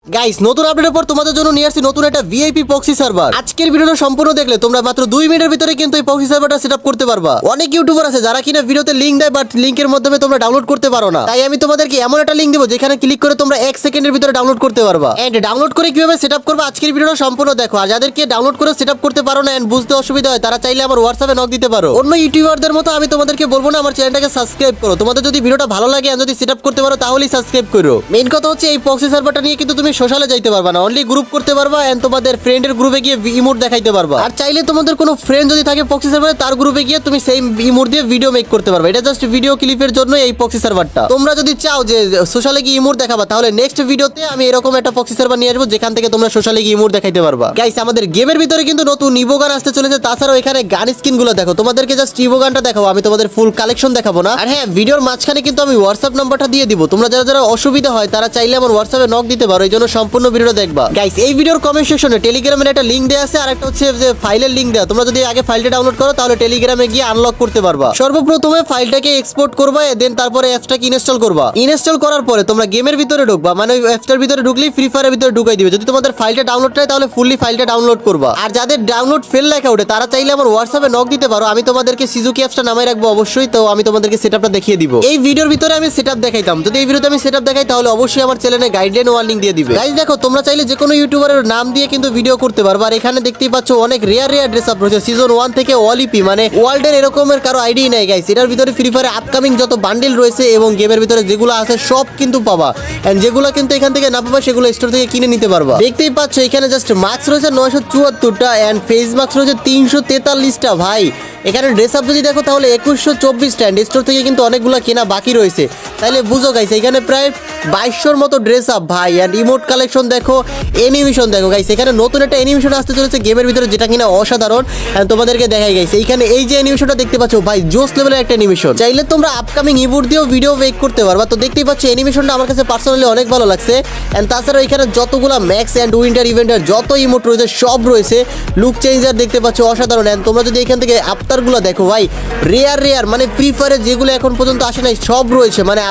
Guys নতুন আপডেটের পর তোমাদের জন্য নিয়ে আসছি নতুন একটা ভিআইপি প্রক্সি সার্ভার। আজকের ভিডিওটা সম্পূর্ণ দেখলে তোমরা মাত্র 2 মিনিটের ভিতরে কিন্তু এই প্রক্সি সার্ভারটা সেটআপ করতে পারবা। অনেক ইউটিউবার আছে যারা কিনা ভিডিওতে লিংক দেয় বাট লিংকের মাধ্যমে তোমরা ডাউনলোড করতে পারো না। তাই আমি তোমাদেরকে এমন একটা লিংক দেব যেখানে ক্লিক করে তোমরা 1 সেকেন্ডের ভিতরে ডাউনলোড করতে পারবা। এন্ড ডাউনলোড করে কিভাবে সেটআপ করবা আজকের ভিডিওটা সম্পূর্ণ দেখো। আর যাদেরকে ডাউনলোড করে সেটআপ করতে পারো না এন্ড বুঝতে অসুবিধা হয় তারা চাইলে আমার হোয়াটসঅ্যাপে নক দিতে পারো। অন্য ইউটিউবারদের মতো আমি তোমাদেরকে বলবো না আমার চ্যানেলটাকে সাবস্ক্রাইব করো। তোমাদের যদি ভিডিওটা ভালো লাগে আর যদি সেটআপ করতে পারো তাহলেই সাবস্ক্রাইব করো। মেইন কথা হচ্ছে এই প্রক্সি সার্ভারটা নিয়ে কিন্তু তুমি সোশ্যালে যাইতে পারবা না, অনলি গ্রুপ করতে পারবা এন্ড তোমাদের ফ্রেন্ডের গ্রুপে গিয়ে ইমোট দেখাইতে পারবা। আর চাইলে তোমাদের কোনো ফ্রেন্ড যদি থাকে প্রক্সি সার্ভারে তার গ্রুপে গিয়ে তুমি সেই ইমোট দিয়ে ভিডিও মেক করতে পারবা। এটা জাস্ট ভিডিও ক্লিপের জন্য এই প্রক্সি সার্ভারটা। তোমরা যদি চাও যে সোশ্যালে গিয়ে ইমোট দেখাবা তাহলে নেক্সট ভিডিওতে আমি এরকম একটা প্রক্সি সার্ভার নিয়ে আসবো যেখান থেকে তোমরা সোশ্যালে গিয়ে ইমোট দেখাইতে পারবা। গাইস আমাদের গেমের ভিতরে কিন্তু নতুন ইভো গান আসতে চলেছে। তাছাড়াও এখানে গান স্কিন গুলো দেখো, তোমাদেরকে জাস্ট ইভো গানটা দেখাবো, আমি তোমাদের ফুল কালেকশন দেখাবো না। আর হ্যাঁ, ভিডিওর মাঝখানে কিন্তু আমি হোয়াটসঅ্যাপ নাম্বারটা দিয়ে দিব। তোমরা যারা যারা অসুবিধা হয় তারা চাইলে আমার হোয়াটসঅ্যাপে নক দিতে পারো। এই জন্য সম্পূর্ণ ভিডিওটা দেখবা। গাইস এই ভিডিওর কমেন্ট সেকশনে টেলিগ্রামের একটা লিংক দেওয়া আছে আর একটা হচ্ছে যে ফাইলের লিংক দেওয়া। তোমরা যদি আগে ফাইলটা ডাউনলোড করো তাহলে টেলিগ্রামে গিয়ে আনলক করতে পারবা। সর্বপ্রথমে ফাইলটাকে এক্সপোর্ট করবা, দেন তারপরে অ্যাপসটাকে ইনস্টল করবা। ইনস্টল করার পরে তোমরা গেমের ভিতরে ঢুকবা, মানে ওই অ্যাপসটার ভিতরে ঢুকলেই ফ্রি ফায়ারের ভিতরে ঢুকাই দিবে। যদি তোমাদের ফাইলটা ডাউনলোড হয় তাহলে ফুললি ফাইলটা ডাউনলোড করবা। আর যাদের ডাউনলোড ফেল লেখা ওঠে তারা চাইলে আমার হোয়াটসঅ্যাপে নক দিতে পারো। আমি তোমাদেরকে সিজুকি অ্যাপসটা নামাই রাখবো অবশ্যই, তো আমি তোমাদেরকে সেটআপটা দেখিয়ে দিব। এই ভিডিওর ভিতরে আমি সেটআপ দেখাইতাম। যদি এই ভিডিওতে আমি সেটআপ দেখাই তাহলে অবশ্যই আমার চ্যানেলে গাইডলাইন ওয়ার্নিং দিয়ে দিবে। গাইস দেখো, তোমরা চাইলে যে কোনো ইউটিউবারের নাম দিয়ে কিন্তু ভিডিও করতে পারবা। আর এখানে দেখতেই পাচ্ছ অনেক রেয়ার ড্রেস আপ রয়েছে সিজন 1 থেকে ওয়ালিপি, মানে ওয়ার্ল্ডের এরকমের কারো আইডি নাই গাইস। এটার ভিতরে ফ্রি ফায়ারে আপকামিং যত বান্ডেল রয়েছে এবং গেমের ভিতরে যেগুলো আছে সব কিন্তু পাবা। এন্ড যেগুলো কিন্তু এখান থেকে না পাবা সেগুলো স্টোর থেকে কিনে নিতে পারবা। দেখতেই পাচ্ছ এখানে জাস্ট মাস্ক রয়েছে 974টা এন্ড ফেস মাস্ক রয়েছে 343টা। ভাই এখানে ড্রেস আপ যদি দেখো তাহলে 2124টা। এন্ড স্টোর থেকে কিন্তু অনেকগুলো কেনা বাকি রয়েছে। তাহলে বুঝো গাইস এখানে প্রায় 2200-র মতো ড্রেস আপ ভাই। এন্ড ইমোট কালেকশন দেখো, অ্যানিমেশন দেখো গাইস। এখানে নতুন একটা অ্যানিমেশন আসতে চলেছে গেমের ভিতরে যেটা কিনা অসাধারণ। এন্ড তোমাদেরকে দেখাই গাইস, এইখানে এই যে অ্যানিমেশনটা দেখতে পাচ্ছ ভাই জোস লেভেলের একটা অ্যানিমেশন। চাইলে তোমরা আপকামিং ইমোট দিয়েও ভিডিও মেক করতে পারবা। তো দেখতেই পাচ্ছ অ্যানিমেশনটা আমার কাছে পার্সোনালি অনেক ভালো লাগছে। এন্ড তাছাড়াও এখানে যতগুলো ম্যাক্স এন্ড উইন্টার ইভেন্টের যত ইমোট রয়েছে সব রয়েছে। লুক চেঞ্জার দেখতে পাচ্ছ অসাধারণ। এন্ড তোমরা যদি এখান থেকে আফতারগুলো দেখো ভাই, রেয়ার মানে ফ্রি ফায়ারে যেগুলো এখন পর্যন্ত আসে নাই সব রয়েছে, মানে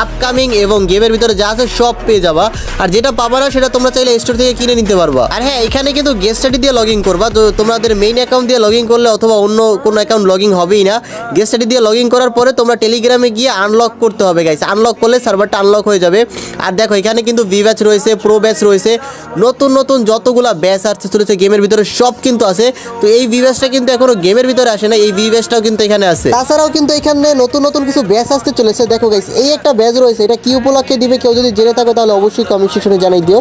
আপকামিং এবং গেমের ভিতরে যা আছে সব পেয়ে যাবা। আর যেটা পাবা না সেটা তোমরা চাইলে স্টোর থেকে কিনে নিতে পারবা। আর হ্যাঁ, এখানে কিন্তু গেস্ট আইডি দিয়ে লগ ইন করবা। তো তোমাদের মেইন অ্যাকাউন্ট দিয়ে লগ ইন করলে অথবা অন্য কোনো অ্যাকাউন্ট লগ ইন হবেই না। গেস্ট আইডি দিয়ে লগ ইন করার পরে তোমরা টেলিগ্রামে গিয়ে আনলক করতে হবে গাইস। আনলক করলে সার্ভারটা আনলক হয়ে যাবে। আর দেখো এখানে কিন্তু ভি ব্যাচ রয়েছে, প্রো ব্যাচ রয়েছে, নতুন যতগুলা ব্যাচ আসতে চলেছে গেমের ভিতরে সব কিন্তু আছে। তো এই ভি ব্যাচটা কিন্তু এখনো গেমের ভিতরে আসে না, এই ভি ব্যাচটাও কিন্তু এখানে আছে। তাছাড়াও কিন্তু এখানে নতুন কিছু ব্যাচ আসতে চলেছে। দেখো গাইস এই একটা ব্যাচ রয়েছে, এটা কি উপলক্ষে দিবে কেউ যদি জেনে থাকো তাহলে অবশ্যই কমেন্ট সেকশনে জানাই দিও।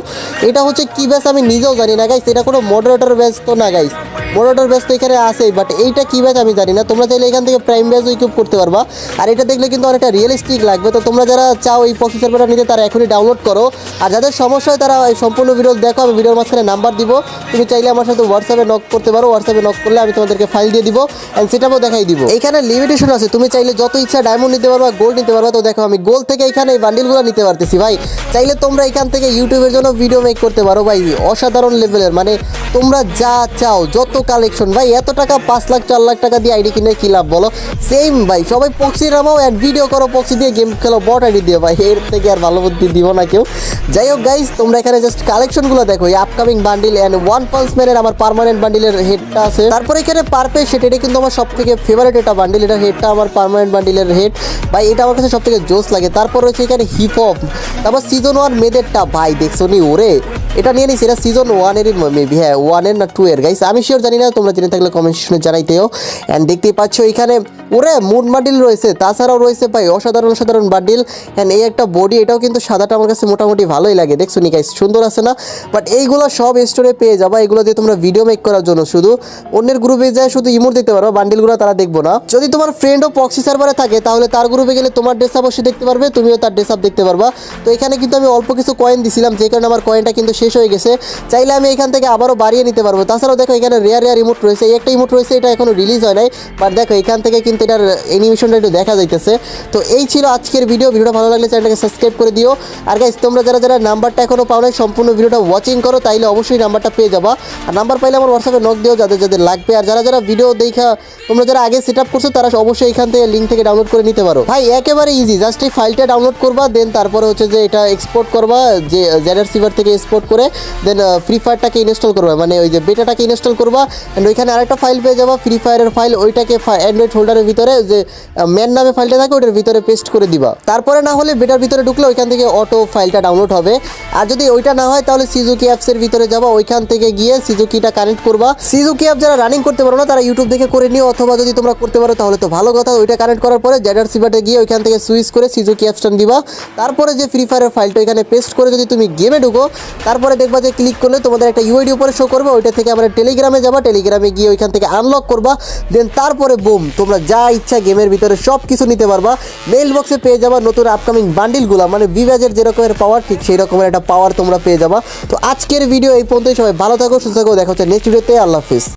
এটা হচ্ছে কি ব্যাচ আমি নিজেও জানি না গাইস। এটা কোনো মডারেটর ব্যাচ তো না গাইস, মডারেটর ব্যাচ তো এখানে আসেই, বাট এইটা কি ব্যাচ আমি জানি না। তোমরা চাইলে এখান থেকে প্রাইম ব্যাচও ইকুইপ করতে পারবা। আর এটা দেখলে কিন্তু অনেকটা রিয়েলিস্টিক লাগবে। তো তোমরা যারা চাও এই প্রক্সি সার্ভারটা নিতে তারা এখনই ডাউনলোড করো। আর যাদের সমস্যা হয় তারা এই সম্পূর্ণ ভিডিও দেখো, আমি ভিডিওর মাঝখানে নাম্বার দিব। তুমি চাইলে আমার সাথে হোয়াটসঅ্যাপে নক করতে পারো। হোয়াটসঅ্যাপে নক করলে আমি তোমাদেরকে ফাইল দিয়ে দিব এন্ড সেটাও দেখাই দিব। এখানে লিমিটেশন আছে, তুমি চাইলে যত ইচ্ছা ডায়মন্ড নিতে পারবা, গোল্ড নিতে পারবা। তো দেখো আমি গোল্ড থেকে এখানে এই বান্ডিলগুলো নিতে পারতেছি ভাই। চাইলে তোমরা এখান থেকে ইউটিউবের জন্য ভিডিও মেক করতে পারো ভাই, অসাধারণ লেভেলের। মানে তোমরা যা চাও যত কালেকশন ভাই, এত টাকা 5 লাখ 4 লাখ টাকা দিয়ে আইডি কিনে কি লাভ বলো? সেম ভাই, সবাই প্রক্সি নামাও অ্যান্ড ভিডিও করো, প্রক্সি দিয়ে গেম খেলো, বট আইডি দিয়ে ভাই। এর থেকে আর ভালো বুদ্ধি দিব না কেউ। যাই হোক গাইস, তোমরা এখানে জাস্ট কালেকশনগুলো দেখো, এই upcoming bundle and one punch ম্যানের আমার পার্মানেন্ট বান্ডিলের হেডটা আছে। তারপরে এখানে পারপে সেট, এটা কিন্তু আমার সব থেকে ফেভারিট একটা বান্ডিল। এটা হেডটা আমার পার্মানেন্ট বান্ডিলের হেড ভাই, এটা আমার কাছে সব থেকে জোস লাগে। তারপর রয়েছে এখানে হিপ হপ, তারপর সিজন 1 মেয়েদেরটা ভাই দেখছো নি ওরে, এটা নিয়ে নিস। এটা সিজন 1-এরই মেবি, হ্যাঁ 1-এর না 2-এর গাইস, আমি শিওর জানি না। তোমরা জেনে থাকলে কমেন্ট সেকশনে জানাইতেও। অ্যান্ড দেখতেই পাচ্ছ এখানে ওরে মুড বান্ডিল রয়েছে। তাছাড়াও রয়েছে ভাই অসাধারণ বান্ডিল। অ্যান্ড এই একটা বডি, এটাও কিন্তু সাদাটা আমার কাছে মোটামুটি ভালোই লাগে, দেখছো নি গাইস, সুন্দর আছে না? বাট এইগুলো সব স্টোরে পেয়ে যাবা। এগুলো দিয়ে তোমরা ভিডিও মেক করার জন্য শুধু অন্যের গ্রুপে যায় শুধু ইমোট দিতে পারো, বান্ডিলগুলো তারা দেখবো না। যদি তোমার ফ্রেন্ডও প্রক্সি সার্ভারে থাকে তাহলে তার গ্রুপে গেলে তোমার ড্রেস আপ অবশ্যই দেখতে পারবে, তুমিও তার ড্রেস আপ দেখতে পারবা। তো এখানে কিন্তু আমি অল্প কিছু কয়েন দিছিলাম, যে কারণে আমার কয়েনটা কিন্তু শেষ হয়ে গেছে, চাইলে আমি এখান থেকে আবারও বাড়িয়ে নিতে পারবো। তাছাড়াও দেখো এখানে রেয়ার ইমোট রয়েছে, এই একটা ইমোট রয়েছে, এটা এখনো রিলিজ হয় নাই, বাট দেখো এখান থেকে কিন্তু এটার অ্যানিমেশনটা একটু দেখা যাইতেছে। তো এই ছিল আজকের ভিডিওটা ভালো লাগলে চ্যানেলটাকে সাবস্ক্রাইব করে দিও। আর গাইস তোমরা যারা নাম্বারটা এখনো পাও নাই সম্পূর্ণ ভিডিওটা ওয়াচিং করো, তাইলে অবশ্যই নাম্বারটা পেয়ে যাবা। আর নাম্বার পাইলে আমার হোয়াটসঅ্যাপে নক দিও যাদের লাগবে। আর যারা ভিডিও দেখা তোমরা যারা আগে সেট আপ করছো তারা অবশ্যই এখান থেকে লিঙ্ক থেকে ডাউনলোড করে নিতে পারো। ভাই একেবারে ইজি, জাস্ট এই ফাইলটা ডাউনলোড করবা, দেন তারপরে হচ্ছে যে এটা এক্সপোর্ট করবা, যে জেডার সিভার থেকে এক্সপোর্ট করে দেন ফ্রি ফায়ারটাকে ইনস্টল করবা, মানে ওই যে বেটাটাকে ইনস্টল করবা। অ্যান্ড ওইখানে আরেকটা ফাইল পেয়ে যাবা ফ্রি ফায়ারের ফাইল, ওইটাকে অ্যান্ড্রয়েড হোল্ডারের ভিতরে যে ম্যান নামে ফাইলটা থাকে ওটার ভিতরে পেস্ট করে দিবা। তারপরে না হলে বেটার ভিতরে ঢুকলে ওইখান থেকে অটো ফাইলটা ডাউনলোড হবে। আর যদি ওইটা না হয় তাহলে সিজুকি অ্যাপসের ভিতরে যাবা, ওইখান থেকে গিয়ে সিজুকিটা কানেক্ট করবা। সিজুকি অ্যাপ যারা রানিং করতে পারো না তারা ইউটিউব দেখে করে নিও, অথবা যদি তোমরা করতে পারো তাহলে তো ভালো কথা। ওইটা কানেক্ট করার পরে জেডার সিভারে গিয়ে ওইখান থেকে সুইচ করে সিজুকি অ্যাপসটা দিবা। তারপরে যে ফ্রি ফায়ারের ফাইলটা ওইখানে পেস্ট করে যদি তুমি গেমে ঢুকো, তারপরে দেখবা যে ক্লিক করলে তোমাদের একটা ইউআইডি উপরে শো করবে, ওইটা থেকে আমরা টেলিগ্রামে যাবা, টেলিগ্রামে গিয়ে ওইখান থেকে আনলক করবা। দেন তারপরে বুম, তোমরা যা ইচ্ছা গেমের ভিতরে সব কিছু নিতে পারবা। মেইল বক্সে পেয়ে যাবা নতুন আপকামিং বান্ডিলগুলো, মানে ভিভ্যাজের যেরকমের পাওয়ার ঠিক সেই রকমের একটা পাওয়ার তোমরা পেয়ে যাবা। তো আজকের ভিডিও এই পর্যন্তই, সবাই ভালো থাকো, সুস্থ থাকো, দেখা হচ্ছে নেক্সট ভিডিওতে। আল্লাহ হাফিজ।